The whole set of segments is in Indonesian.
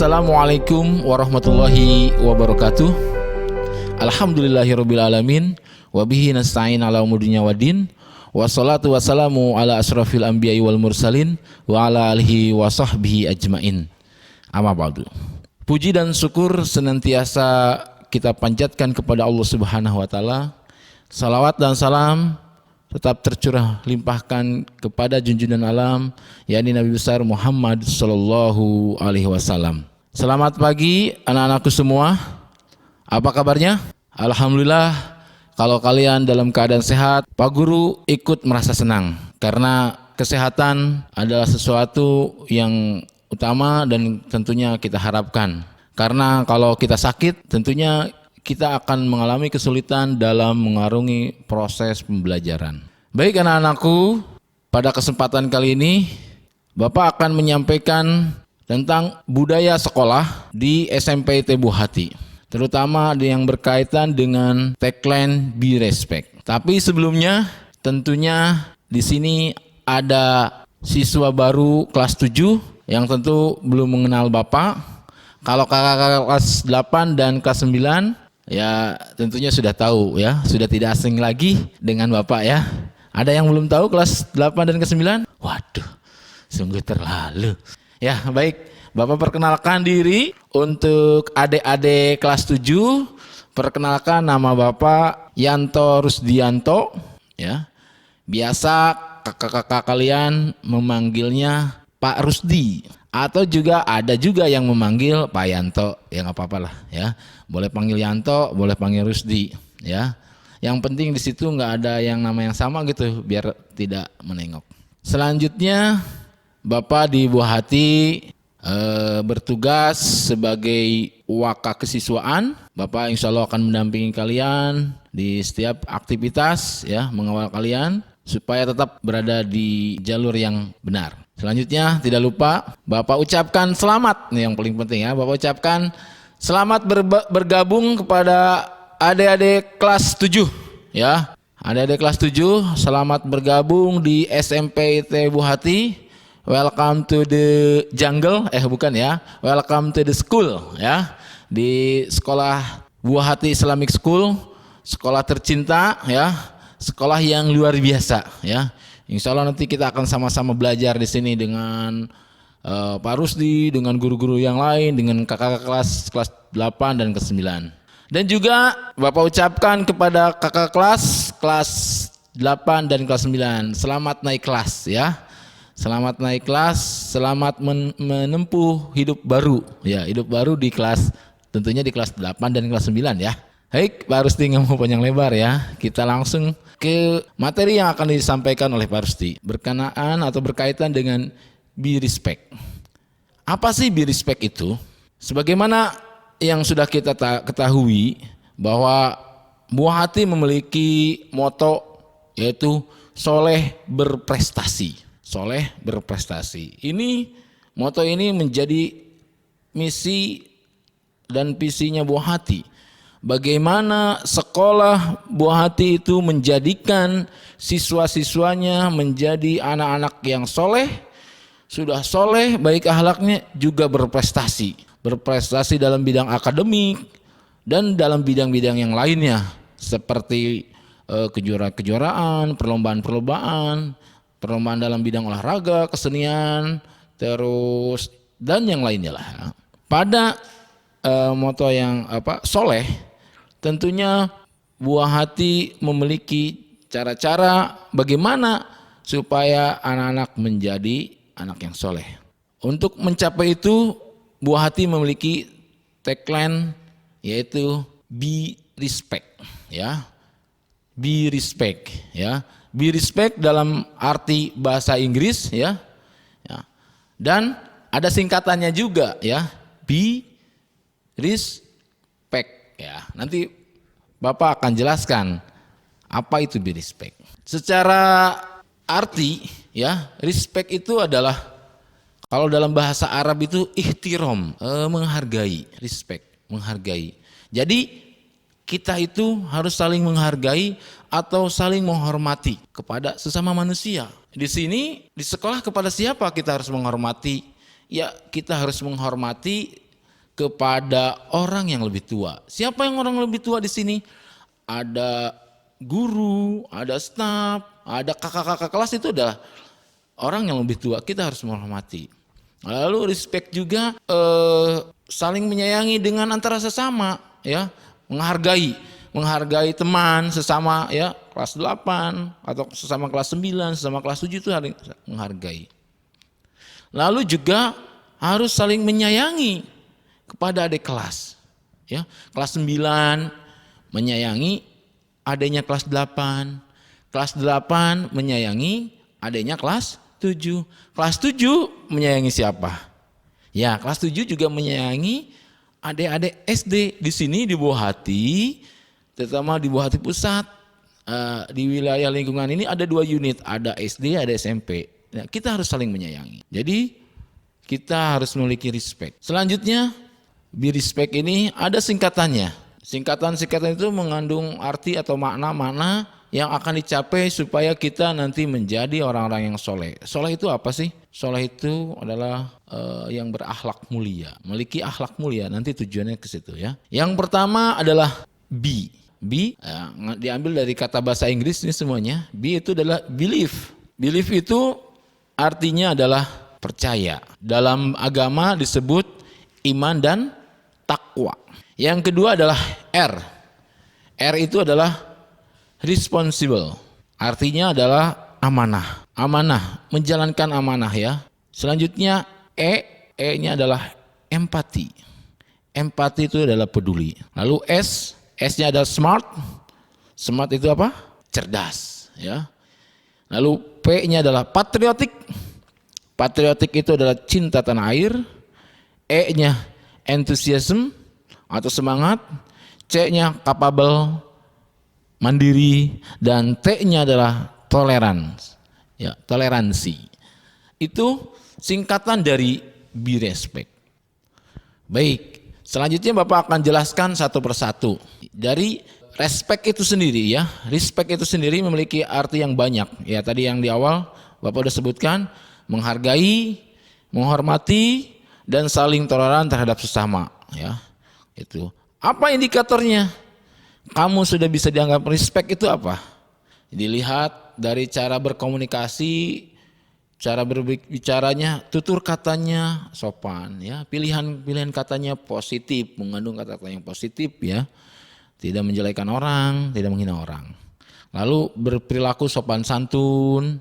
Assalamualaikum warahmatullahi wabarakatuh. Alhamdulillahirabbil alamin wa bihi nasta'in ala umudinya waddin. Wassalatu wassalamu ala asrafil anbiya'i wal mursalin wa ala alihi wa sahbihi ajmain. Amma ba'du. Puji dan syukur senantiasa kita panjatkan kepada Allah Subhanahu wa taala. Salawat dan salam tetap tercurah limpahkan kepada junjungan alam, yakni Nabi besar Muhammad sallallahu alaihi wasallam. Selamat pagi anak-anakku semua. Apa kabarnya? Alhamdulillah, kalau kalian dalam keadaan sehat, Pak Guru ikut merasa senang karena kesehatan adalah sesuatu yang utama dan tentunya kita harapkan. Karena kalau kita sakit, tentunya kita akan mengalami kesulitan dalam mengarungi proses pembelajaran. Baik anak-anakku, pada kesempatan kali ini Bapak akan menyampaikan tentang budaya sekolah di SMP Tebu Hati, terutama yang berkaitan dengan tagline Be Respect. Tapi sebelumnya tentunya di sini ada siswa baru kelas 7 yang tentu belum mengenal Bapak. Kalau kakak kelas 8 dan kelas 9 ya tentunya sudah tahu ya, sudah tidak asing lagi dengan Bapak ya. Ada yang belum tahu kelas 8 dan kelas 9? Waduh, sungguh terlalu. Ya baik, Bapak perkenalkan diri untuk adik-adik kelas 7. Perkenalkan, nama Bapak Yanto Rusdianto ya. Biasa kakak-kakak kalian memanggilnya Pak Rusdi. Atau juga ada juga yang memanggil Pak Yanto, ya nggak apa-apa lah ya. Boleh panggil Yanto, boleh panggil Rusdi ya. Yang penting di situ nggak ada yang nama yang sama gitu, biar tidak menengok. Selanjutnya Bapak di Buah Hati bertugas sebagai wakak kesiswaan. Bapak insya Allah akan mendampingi kalian di setiap aktivitas ya, mengawal kalian supaya tetap berada di jalur yang benar. Selanjutnya tidak lupa Bapak ucapkan selamat, nih yang paling penting ya. Bapak ucapkan selamat bergabung kepada adik-adik kelas 7 ya. Adik-adik kelas 7 selamat bergabung di SMP Tebu Hati. Welcome to the jungle, bukan ya. Welcome to the school ya. Di sekolah Buah Hati Islamic School, sekolah tercinta ya. Sekolah yang luar biasa ya. Insya Allah nanti kita akan sama-sama belajar di sini dengan Pak Rusdi, dengan guru-guru yang lain, dengan kakak kelas 8 dan ke 9. Dan juga Bapak ucapkan kepada kakak kelas 8 dan kelas 9, selamat naik kelas ya. Selamat naik kelas, selamat menempuh hidup baru ya, hidup baru di kelas, tentunya di kelas 8 dan kelas 9 ya. Baik, Pak Rusdi nggak mau panjang lebar ya. Kita langsung ke materi yang akan disampaikan oleh Pak Rusdi berkenaan atau berkaitan dengan Be Respect. Apa sih Be Respect itu? Sebagaimana yang sudah kita ketahui bahwa Buah Hati memiliki moto yaitu soleh berprestasi. Soleh berprestasi. Moto ini menjadi misi dan visinya Buah Hati. Bagaimana sekolah Buah Hati itu menjadikan siswa-siswanya menjadi anak-anak yang soleh, sudah soleh, baik akhlaknya, juga berprestasi. Berprestasi dalam bidang akademik dan dalam bidang-bidang yang lainnya seperti kejuaraan-kejuaraan, perlombaan dalam bidang olahraga, kesenian, terus dan yang lainnya lah. Pada moto yang soleh, tentunya Buah Hati memiliki cara-cara bagaimana supaya anak-anak menjadi anak yang soleh. Untuk mencapai itu, Buah Hati memiliki tagline yaitu Be Respect ya. Be Respect ya. Be Respect dalam arti bahasa Inggris ya. Dan ada singkatannya juga ya. Be Respect ya. Nanti Bapak akan jelaskan apa itu Be Respect. Secara arti ya, respect itu adalah kalau dalam bahasa Arab itu ihtiram, menghargai, respect, menghargai. Jadi kita itu harus saling menghargai atau saling menghormati kepada sesama manusia. Di sini di sekolah kepada siapa kita harus menghormati? Ya, kita harus menghormati kepada orang yang lebih tua. Siapa yang orang lebih tua di sini? Ada guru, ada staf, ada kakak-kakak kelas, itu adalah orang yang lebih tua. Kita harus menghormati. Lalu respect juga, saling menyayangi dengan antara sesama, ya, menghargai teman sesama, ya, kelas 8 atau sesama kelas 9, sesama kelas 7 itu harus menghargai. Lalu juga harus saling menyayangi kepada adik kelas, ya. Kelas 9 menyayangi adiknya kelas 8, kelas 8 menyayangi adiknya kelas 7, kelas 7 menyayangi siapa? Ya, kelas 7 juga menyayangi adik-adik SD. Di sini di Buah Hati, terutama di Buah Hati Pusat, di wilayah lingkungan ini ada 2 unit, ada SD, ada SMP. Nah, kita harus saling menyayangi. Jadi kita harus memiliki respect. Selanjutnya, be respect ini ada singkatannya. Singkatan-singkatan itu mengandung arti atau makna-makna yang akan dicapai supaya kita nanti menjadi orang-orang yang soleh. Soleh itu apa sih? Soleh itu adalah yang berakhlak mulia, memiliki akhlak mulia. Nanti tujuannya ke situ, ya. Yang pertama adalah be. Be diambil dari kata bahasa Inggris ini semuanya. Be itu adalah believe. Believe itu artinya adalah percaya. Dalam agama disebut iman dan takwa. Yang kedua adalah R. R itu adalah responsible. Artinya adalah amanah. Amanah, menjalankan amanah, ya. Selanjutnya E-nya adalah empati. Empati itu adalah peduli. Lalu S-nya adalah smart. Smart itu apa? Cerdas, ya. Lalu P-nya adalah patriotic. Patriotic itu adalah cinta tanah air. E-nya enthusiasm atau semangat. C-nya capable, mandiri, dan T-nya adalah tolerance, ya, toleransi. Itu singkatan dari be respect. Baik, selanjutnya Bapak akan jelaskan satu persatu. Dari respect itu sendiri, ya, respect itu sendiri memiliki arti yang banyak. Ya, tadi yang di awal Bapak sudah sebutkan, menghargai, menghormati, dan saling toleran terhadap sesama, ya. Itu. Apa indikatornya? Kamu sudah bisa dianggap respect itu apa? Dilihat dari cara berkomunikasi, cara berbicaranya, tutur katanya sopan, ya. Pilihan katanya positif, mengandung kata-kata yang positif, ya. Tidak menjelekan orang, tidak menghina orang. Lalu berperilaku sopan santun,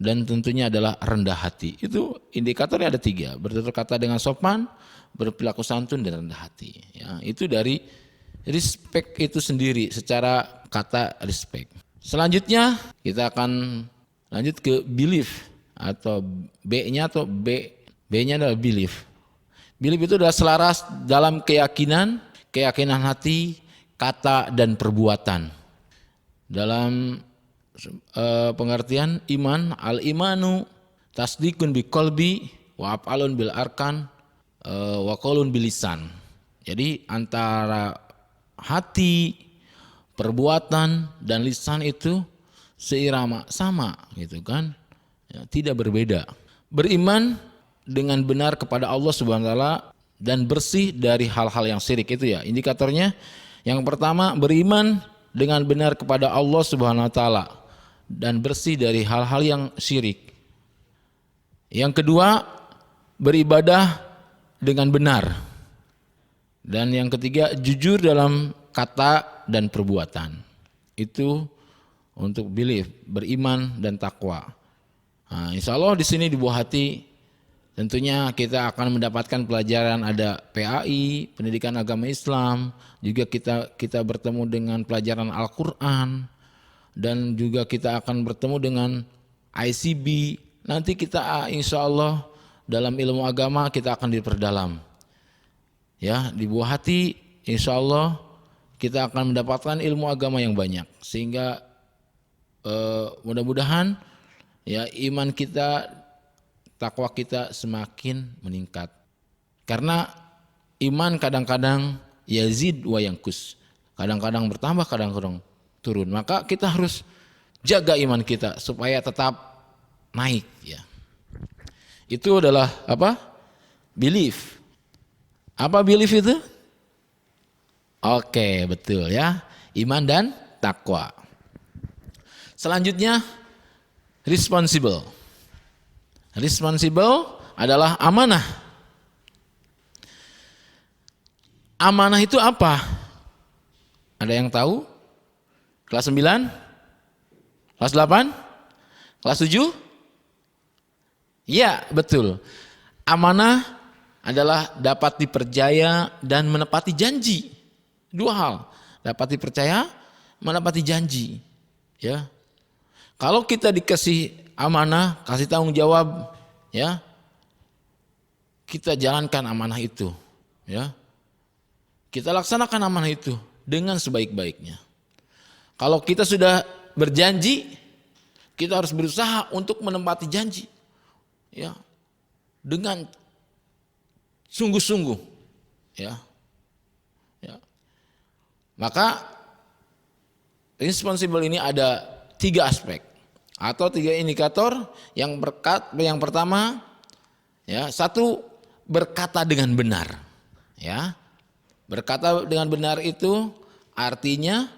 dan tentunya adalah rendah hati. Itu indikatornya ada 3, bertutur kata dengan sopan, berperilaku santun, dan rendah hati, ya. Itu dari respect itu sendiri secara kata respect. Selanjutnya kita akan lanjut ke belief atau B-nya adalah belief. Belief itu adalah selaras dalam keyakinan hati, kata, dan perbuatan. Dalam pengertian iman, al-imanu tasdikun bi qalbi wa af'alun bil arkan wa qaulun bil lisan. Jadi antara hati, perbuatan, dan lisan itu seirama, sama, gitu kan, ya, tidak berbeda. Beriman dengan benar kepada Allah Subhanahu wa taala dan bersih dari hal-hal yang syirik, itu, ya, indikatornya. Yang pertama, beriman dengan benar kepada Allah Subhanahu wa taala dan bersih dari hal-hal yang syirik. Yang kedua, beribadah dengan benar. Dan yang ketiga, jujur dalam kata dan perbuatan. Itu untuk belief, beriman dan takwa. Nah, insya Allah di sini di Buah Hati tentunya kita akan mendapatkan pelajaran, ada PAI, pendidikan agama Islam, juga kita bertemu dengan pelajaran Al-Quran, dan juga kita akan bertemu dengan ICB. Nanti kita insya Allah dalam ilmu agama kita akan diperdalam. Ya, di Buah Hati insya Allah kita akan mendapatkan ilmu agama yang banyak, sehingga mudah-mudahan, ya, iman kita, takwa kita semakin meningkat. Karena iman kadang-kadang yazid wa yanqus, kadang-kadang bertambah, kadang-kadang turun. Maka kita harus jaga iman kita supaya tetap naik, ya. Itu adalah apa? Belief. Apa belief itu? Oke, betul ya. Iman dan takwa. Selanjutnya responsible. Responsible adalah amanah. Amanah itu apa? Ada yang tahu? Kelas 9? Kelas 8? Kelas 7? Iya, betul. Amanah adalah dapat dipercaya dan menepati janji. Dua hal, dapat dipercaya, menepati janji. Ya. Kalau kita dikasih amanah, kasih tanggung jawab, ya, kita jalankan amanah itu, ya. Kita laksanakan amanah itu dengan sebaik-baiknya. Kalau kita sudah berjanji, kita harus berusaha untuk menepati janji, ya, dengan sungguh-sungguh, ya. Maka responsible ini ada 3 aspek atau 3 indikator. Yang pertama, ya, 1, berkata dengan benar, ya. Berkata dengan benar itu artinya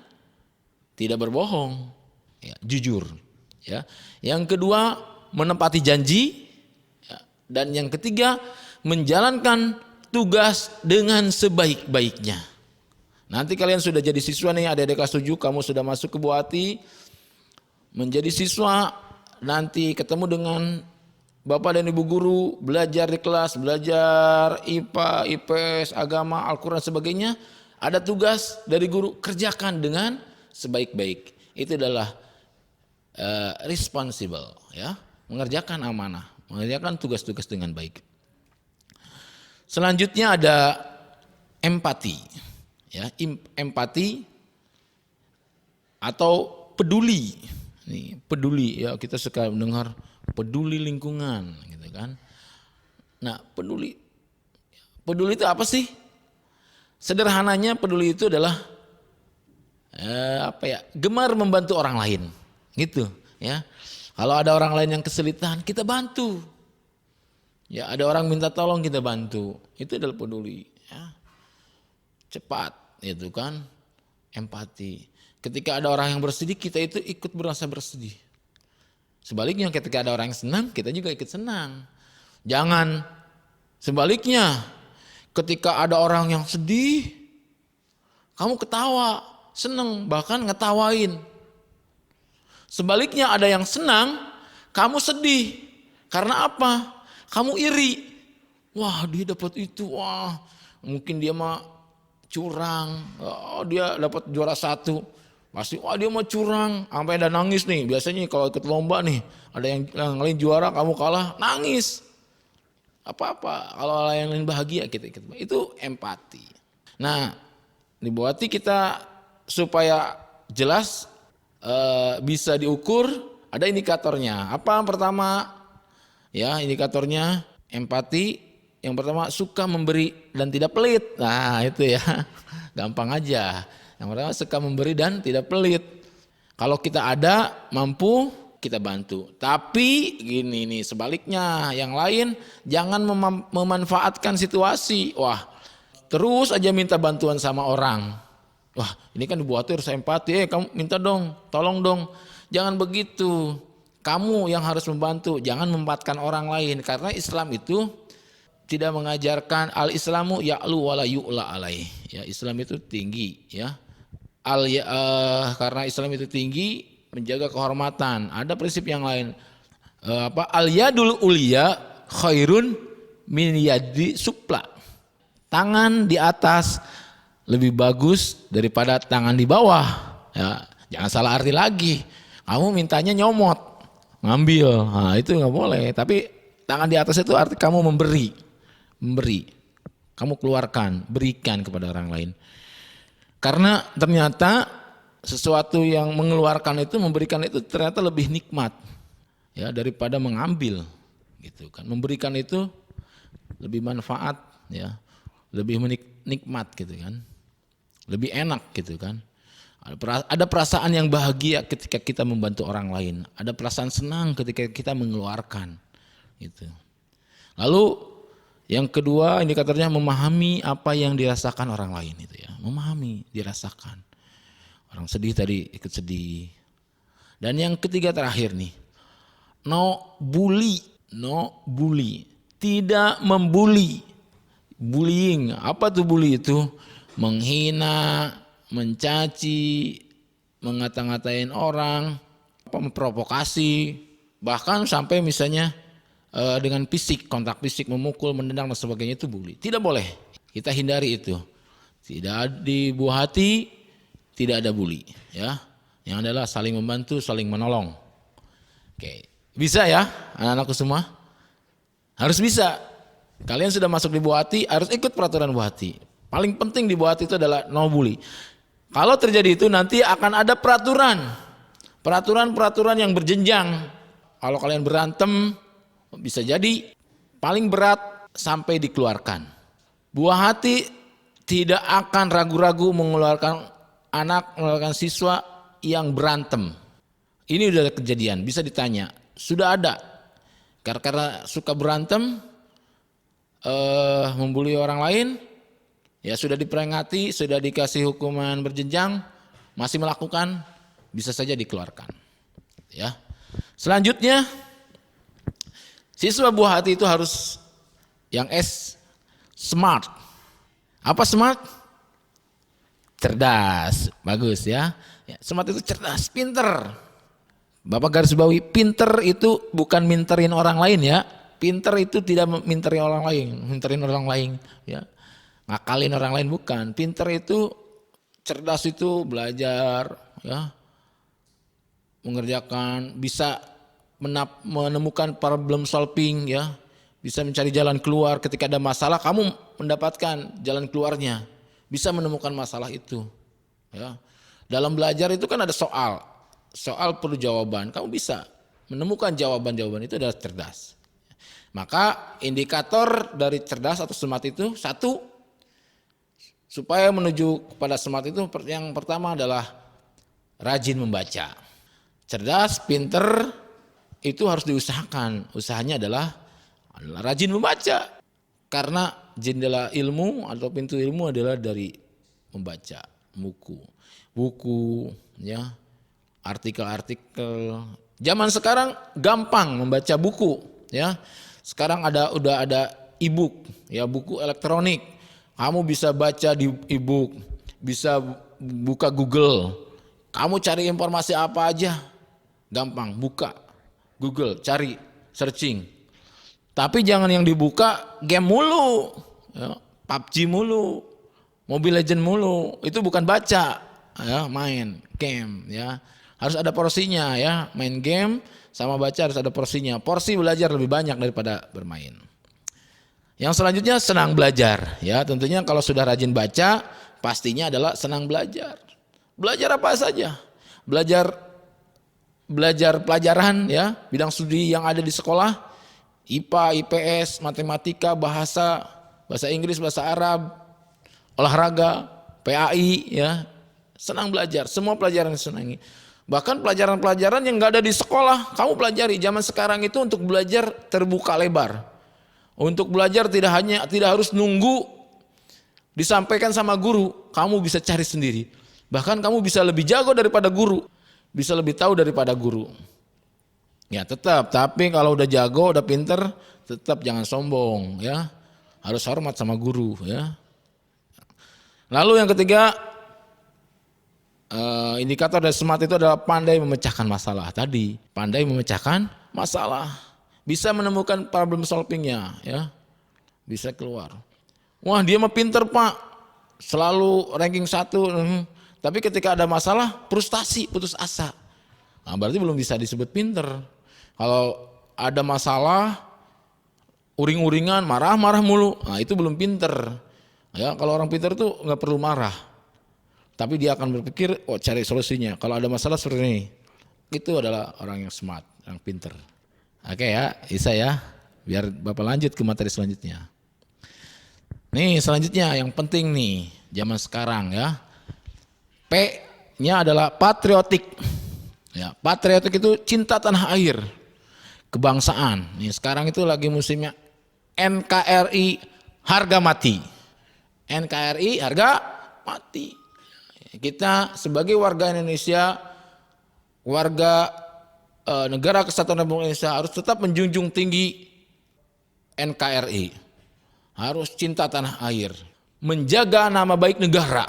tidak berbohong, ya, jujur, ya. Yang kedua, menepati janji, ya. Dan yang ketiga, menjalankan tugas dengan sebaik-baiknya. Nanti kalian sudah jadi siswa nih, adik-adik kelas 7, kamu sudah masuk ke Buah Hati, menjadi siswa, nanti ketemu dengan Bapak dan Ibu guru, belajar di kelas, belajar IPA, IPS, agama, Al-Quran, sebagainya. Ada tugas dari guru, kerjakan dengan sebaik-baik. Itu adalah responsible, ya, mengerjakan amanah, mengerjakan tugas-tugas dengan baik. Selanjutnya ada empati. Ya, empati atau peduli. Nih, peduli, ya, kita suka mendengar peduli lingkungan, gitu kan. Nah, peduli itu apa sih? Sederhananya peduli itu adalah gemar membantu orang lain, gitu, ya. Kalau ada orang lain yang kesulitan, kita bantu. Ya, ada orang minta tolong, kita bantu. Itu adalah peduli, ya. Cepat, itu kan, empati. Ketika ada orang yang bersedih, kita itu ikut berasa bersedih. Sebaliknya ketika ada orang yang senang, kita juga ikut senang. Jangan sebaliknya, ketika ada orang yang sedih, kamu ketawa, senang, bahkan ngetawain. Sebaliknya ada yang senang, kamu sedih. Karena apa? Kamu iri. Wah, dia dapat itu, wah, mungkin dia mah curang, oh, dia dapat juara 1, pasti wah dia mau curang, sampai ada nangis nih. Biasanya kalau ikut lomba nih, ada yang lain juara, kamu kalah, nangis. Apa-apa, kalau yang lain bahagia kita ikut. Itu empati. Nah, di Buah Hati kita supaya jelas bisa diukur, ada indikatornya. Apa yang pertama? Ya, indikatornya empati. Yang pertama, suka memberi dan tidak pelit. Nah, itu ya, gampang aja. Yang pertama, suka memberi dan tidak pelit. Kalau kita ada, mampu, kita bantu. Tapi gini nih, sebaliknya, yang lain jangan memanfaatkan situasi. Wah, terus aja minta bantuan sama orang. Wah, ini kan dibuat harus empati. Kamu minta dong, tolong dong. Jangan begitu. Kamu yang harus membantu, jangan memanfaatkan orang lain. Karena Islam itu tidak mengajarkan al-Islamu ya'lu wala yu'la alaih. Ya, Islam itu tinggi, ya. Karena Islam itu tinggi, menjaga kehormatan. Ada prinsip yang lain. Al-yadul ulia khairun min yadi supla. Tangan di atas lebih bagus daripada tangan di bawah. Ya, jangan salah arti lagi. Kamu mintanya nyomot, ngambil. Nah, itu nggak boleh. Tapi tangan di atas itu arti kamu memberi. Kamu keluarkan, berikan kepada orang lain. Karena ternyata sesuatu yang mengeluarkan itu, memberikan itu ternyata lebih nikmat, ya, daripada mengambil, gitu kan. Memberikan itu lebih manfaat, ya, lebih nikmat, gitu kan, lebih enak, gitu kan. Ada perasaan yang bahagia ketika kita membantu orang lain. Ada perasaan senang ketika kita mengeluarkan, gitu. Lalu Yang kedua indikatornya memahami apa yang dirasakan orang lain itu ya. Memahami, dirasakan. Orang sedih tadi ikut sedih. Dan yang ketiga terakhir nih, no bully. Tidak membuli. Bullying, apa tuh bully itu? Menghina, mencaci, mengata-ngatain orang, memprovokasi, bahkan sampai misalnya dengan fisik, kontak fisik, memukul, menendang dan sebagainya, itu bully. Tidak boleh, kita hindari itu. Tidak di buah hati, tidak ada bully, ya. Yang adalah saling membantu, saling menolong. Oke, bisa ya anak-anakku semua? Harus bisa. Kalian sudah masuk di buah hati, harus ikut peraturan buah hati. Paling penting di buah hati itu adalah no bully. Kalau terjadi itu nanti akan ada peraturan yang berjenjang. Kalau kalian berantem, bisa jadi paling berat sampai dikeluarkan. Buah hati tidak akan ragu-ragu mengeluarkan siswa yang berantem. Ini udah kejadian, bisa ditanya. Sudah ada. Karena suka berantem, membuli orang lain, ya sudah diperingati, sudah dikasih hukuman berjenjang, masih melakukan, bisa saja dikeluarkan. Ya. Selanjutnya, siswa buah hati itu harus yang S, smart. Apa smart? Cerdas, bagus ya. Smart itu cerdas, pinter. Bapak garis bawahi, pinter itu bukan minterin orang lain ya. Pinter itu tidak minterin orang lain, ya. Ngakalin orang lain bukan. Pinter itu, cerdas itu belajar, ya. Mengerjakan, bisa menemukan problem solving, ya, bisa mencari jalan keluar ketika ada masalah, kamu mendapatkan jalan keluarnya, bisa menemukan masalah itu, ya. Dalam belajar itu kan ada soal perlu jawaban, kamu bisa menemukan jawaban itu adalah cerdas. Maka indikator dari cerdas atau smart itu satu, supaya menuju kepada smart itu yang pertama adalah rajin membaca. Cerdas, pinter, itu harus diusahakan. Usahanya adalah rajin membaca. Karena jendela ilmu atau pintu ilmu adalah dari membaca buku, ya, artikel-artikel. Zaman sekarang gampang membaca buku, ya. Sekarang udah ada e-book, ya, buku elektronik. Kamu bisa baca di e-book, bisa buka Google. Kamu cari informasi apa aja, gampang, buka Google, cari, searching. Tapi jangan yang dibuka game mulu, ya, PUBG mulu, Mobile Legend mulu. Itu bukan baca, ya, main game, ya. Harus ada porsinya, ya. Main game sama baca harus ada porsinya. Porsi belajar lebih banyak daripada bermain. Yang selanjutnya senang belajar, ya. Tentunya kalau sudah rajin baca, pastinya adalah senang belajar. Belajar apa saja? Belajar pelajaran, ya, bidang studi yang ada di sekolah, IPA, IPS, matematika, bahasa Inggris, bahasa Arab, olahraga, PAI, ya. Senang belajar, semua pelajaran senangi. Bahkan pelajaran-pelajaran yang enggak ada di sekolah, kamu pelajari. Zaman sekarang itu untuk belajar terbuka lebar. Untuk belajar tidak harus nunggu disampaikan sama guru, kamu bisa cari sendiri. Bahkan kamu bisa lebih jago daripada guru, bisa lebih tahu daripada guru. Ya tetap, tapi kalau udah jago, udah pinter, tetap jangan sombong, ya. Harus hormat sama guru, ya. Lalu yang ketiga, indikator dari smart itu adalah pandai memecahkan masalah. Tadi, pandai memecahkan masalah. Bisa menemukan problem solvingnya, ya. Bisa keluar. Wah, dia mah pinter, Pak. Selalu ranking 1. Tapi ketika ada masalah, frustasi, putus asa. Nah, berarti belum bisa disebut pinter. Kalau ada masalah, uring-uringan, marah-marah mulu, nah itu belum pinter. Ya, kalau orang pinter tuh nggak perlu marah, tapi dia akan berpikir, cari solusinya. Kalau ada masalah seperti ini, itu adalah orang yang smart, yang pinter. Oke ya, bisa ya. Biar Bapak lanjut ke materi selanjutnya. Nih selanjutnya yang penting nih, zaman sekarang ya. P-nya adalah patriotik. Ya, patriotik itu cinta tanah air, kebangsaan. Nih sekarang itu lagi musimnya NKRI harga mati. NKRI harga mati. Kita sebagai warga Indonesia, warga negara Kesatuan Republik Indonesia harus tetap menjunjung tinggi NKRI. Harus cinta tanah air, menjaga nama baik negara.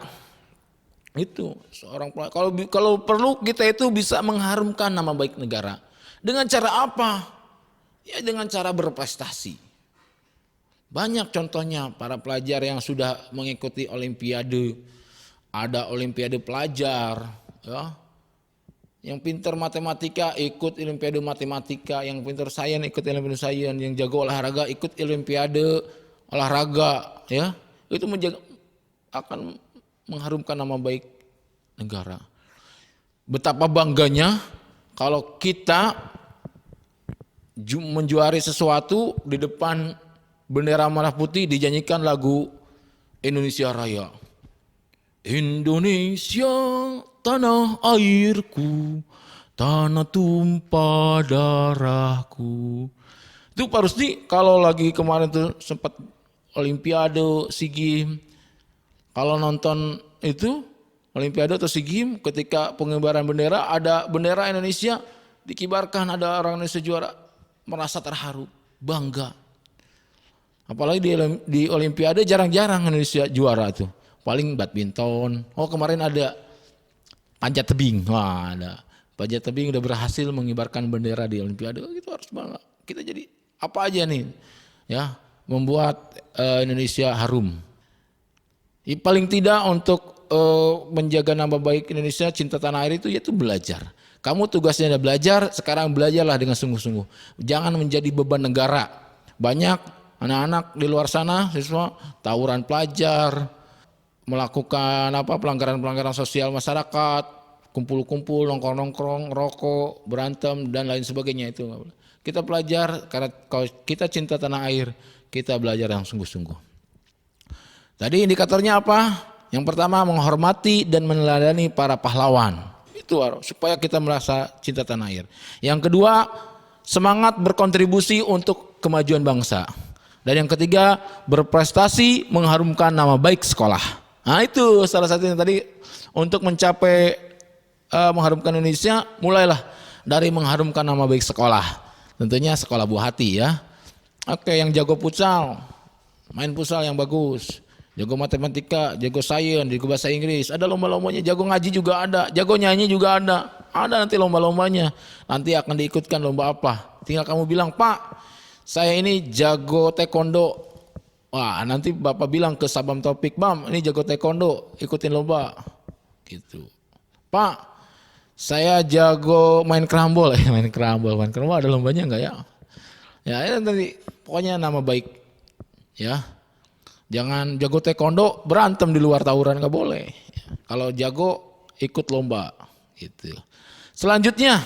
Itu seorang kalau perlu kita itu bisa mengharumkan nama baik negara. Dengan cara apa? Ya dengan cara berprestasi. Banyak contohnya para pelajar yang sudah mengikuti olimpiade. Ada olimpiade pelajar, ya. Yang pintar matematika ikut olimpiade matematika, yang pintar sains ikut olimpiade sains, yang jago olahraga ikut olimpiade olahraga, ya. Itu akan mengharumkan nama baik negara. Betapa bangganya kalau kita menjuari sesuatu di depan bendera merah putih dinyanyikan lagu Indonesia Raya. Indonesia tanah airku, tanah tumpah darahku. Itu Pak Rusdi kalau lagi kemarin tuh sempat olimpiade SEA Games, kalau nonton itu olimpiade atau SEA Games, ketika pengibaran bendera ada bendera Indonesia dikibarkan, ada orang Indonesia juara, merasa terharu, bangga. Apalagi di olimpiade jarang-jarang Indonesia juara tuh. Paling badminton. Oh kemarin ada panjat tebing. Wah ada. Panjat tebing udah berhasil mengibarkan bendera di olimpiade. Itu harus bangga. Kita jadi apa aja nih ya membuat Indonesia harum. Paling tidak untuk menjaga nama baik Indonesia, cinta tanah air itu yaitu belajar. Kamu tugasnya ada belajar, sekarang belajarlah dengan sungguh-sungguh. Jangan menjadi beban negara. Banyak anak-anak di luar sana siswa tawuran pelajar, melakukan pelanggaran-pelanggaran sosial masyarakat, kumpul-kumpul, nongkrong-nongkrong, rokok, berantem dan lain sebagainya itu. Kita belajar karena kalau kita cinta tanah air, kita belajar yang sungguh-sungguh. Tadi indikatornya apa? Yang pertama menghormati dan meneladani para pahlawan. Itu supaya kita merasa cinta tanah air. Yang kedua, semangat berkontribusi untuk kemajuan bangsa. Dan yang ketiga, berprestasi mengharumkan nama baik sekolah. Nah itu salah satunya tadi untuk mencapai mengharumkan Indonesia, mulailah dari mengharumkan nama baik sekolah. Tentunya sekolah buah hati ya. Oke, yang jago futsal, main futsal yang bagus. Jago matematika, jago sains, jago bahasa Inggris, ada lomba-lombanya. Jago ngaji juga ada, jago nyanyi juga ada. Ada nanti lomba-lombanya. Nanti akan diikutkan lomba apa. Tinggal kamu bilang, Pak, saya ini jago taekwondo. Wah, nanti Bapak bilang ke Sabam Topik, Bam, ini jago taekwondo, ikutin lomba. Gitu. Pak, saya jago main kerambol. Main kerambol ada lombanya enggak ya? Ya, ini nanti pokoknya nama baik. Ya. Jangan jago taekwondo berantem di luar tawuran, enggak boleh. Kalau jago ikut lomba gitu. Selanjutnya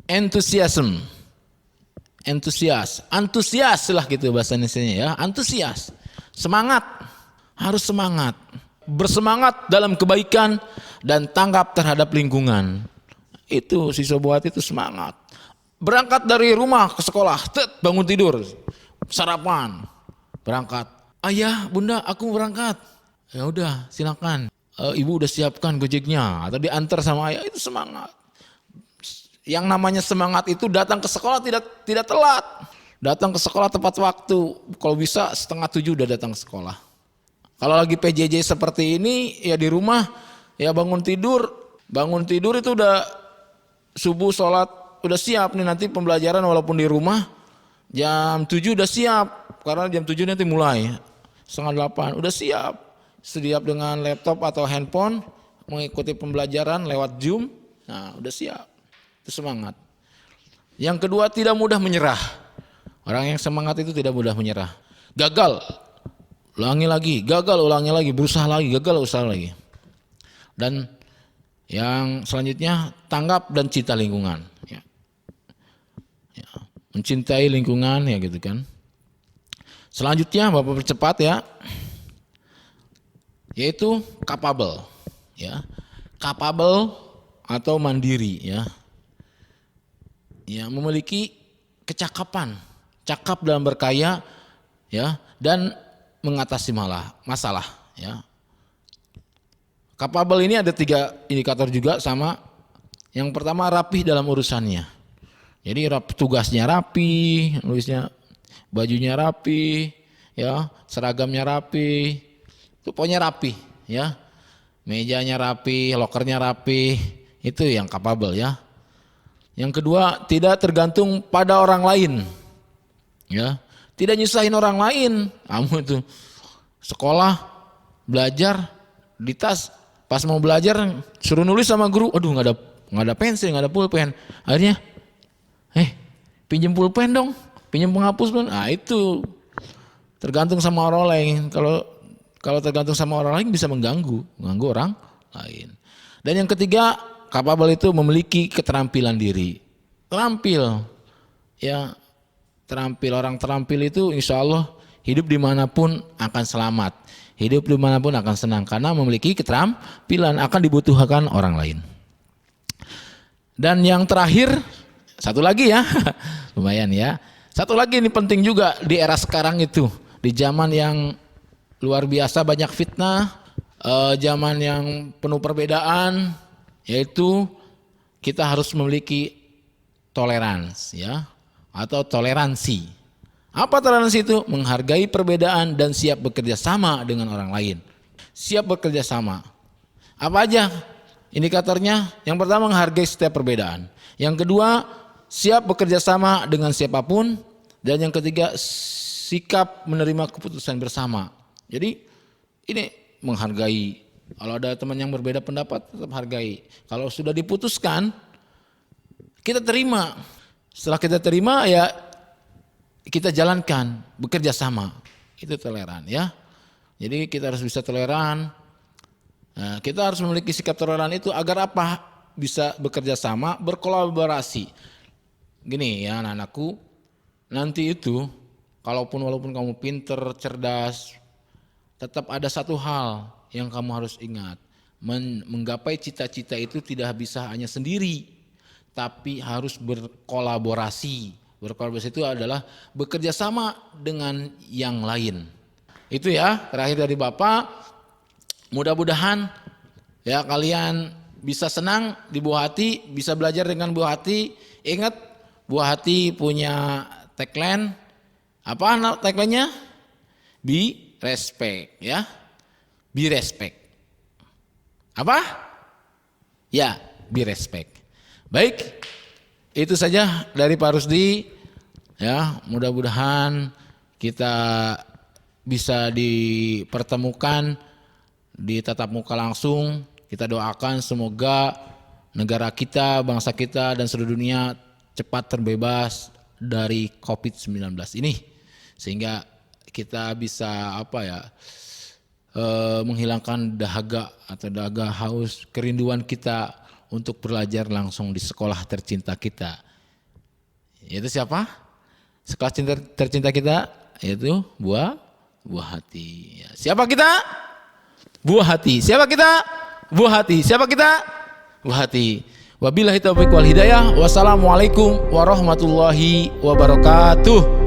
enthusiasm. Antusias lah gitu bahasa Indonesianya ya, antusias. Semangat, harus semangat. Bersemangat dalam kebaikan dan tanggap terhadap lingkungan. Itu siswa buat itu semangat. Berangkat dari rumah ke sekolah, bangun tidur, sarapan, berangkat. Ayah, bunda, aku berangkat. Ya udah, silakan. Ibu udah siapkan gojeknya atau diantar sama ayah, itu semangat. Yang namanya semangat itu datang ke sekolah tidak telat. Datang ke sekolah tepat waktu. Kalau bisa 6:30 udah datang ke sekolah. Kalau lagi PJJ seperti ini ya di rumah ya bangun tidur itu udah subuh sholat udah siap nih, nanti pembelajaran walaupun di rumah jam 7 udah siap. Karena jam 7 nanti mulai 7:30 udah siap. Siap dengan laptop atau handphone mengikuti pembelajaran lewat Zoom. Nah, udah siap. Itu semangat. Yang kedua, tidak mudah menyerah. Orang yang semangat itu tidak mudah menyerah. Gagal, ulangi lagi, gagal, ulangi lagi, berusaha lagi, gagal, usaha lagi. Dan yang selanjutnya, tanggap dan cinta lingkungan. Ya. Mencintai lingkungan ya gitu kan. Selanjutnya Bapak percepat ya. Yaitu capable. Ya. Capable atau mandiri ya. Ya, memiliki kecakapan, cakap dalam berkarya, ya, dan mengatasi masalah, ya. Capable ini ada 3 indikator juga sama. Yang pertama rapih dalam urusannya. Jadi tugasnya rapi, nulisnya bajunya rapi, ya, seragamnya rapi, itu pokoknya rapi, ya, mejanya rapi, lokernya rapi, itu yang capable, ya. Yang kedua, tidak tergantung pada orang lain, ya, tidak nyusahin orang lain. Kamu itu sekolah belajar di tas, pas mau belajar suruh nulis sama guru, aduh nggak ada pensil, nggak ada pulpen, akhirnya pinjem pulpen dong, pinjem penghapus pun. Nah, itu tergantung sama orang lain. Kalau tergantung sama orang lain bisa mengganggu orang lain. Dan yang ketiga, capable itu memiliki keterampilan diri. Terampil, ya, terampil. Orang terampil itu insya Allah hidup dimanapun akan selamat, hidup dimanapun akan senang karena memiliki keterampilan, akan dibutuhkan orang lain. Dan yang terakhir, satu lagi ya, lumayan ya. Satu lagi ini penting juga di era sekarang itu, di zaman yang luar biasa banyak fitnah, zaman yang penuh perbedaan, yaitu kita harus memiliki toleransi, ya, atau toleransi. Apa toleransi itu? Menghargai perbedaan dan siap bekerja sama dengan orang lain. Siap bekerja sama. Apa aja indikatornya? Yang pertama, menghargai setiap perbedaan. Yang kedua, siap bekerja sama dengan siapapun. Dan yang ketiga, sikap menerima keputusan bersama. Jadi ini menghargai. Kalau ada teman yang berbeda pendapat, tetap hargai. Kalau sudah diputuskan, kita terima. Setelah kita terima, ya kita jalankan, bekerja sama. Itu toleran, ya. Jadi kita harus bisa toleran. Nah, kita harus memiliki sikap toleran itu agar apa? Bisa bekerja sama, berkolaborasi. Gini ya anak-anakku, nanti itu walaupun kamu pinter, cerdas, tetap ada satu hal yang kamu harus ingat. Menggapai cita-cita itu tidak bisa hanya sendiri, tapi harus berkolaborasi. Berkolaborasi itu adalah bekerja sama dengan yang lain. Itu ya, terakhir dari Bapak. Mudah-mudahan ya kalian bisa senang di Buah Hati, bisa belajar dengan Buah Hati. Ingat, Buah Hati punya tagline. Apa tagline-nya? Be respect, ya. Be respect. Apa? Ya, be respect. Baik, itu saja dari Pak Rusdi. Ya, mudah-mudahan kita bisa dipertemukan di tatap muka langsung. Kita doakan semoga negara kita, bangsa kita dan seluruh dunia cepat terbebas dari COVID-19 ini, sehingga kita bisa menghilangkan dahaga haus, kerinduan kita untuk belajar langsung di sekolah tercinta kita. Yaitu siapa? Sekolah tercinta kita yaitu Buah Hati. Ya, siapa kita? Buah Hati. Siapa kita? Buah Hati. Siapa kita? Buah Hati. Wabillahi taufiq wal hidayah. Wassalamualaikum warahmatullahi wabarakatuh.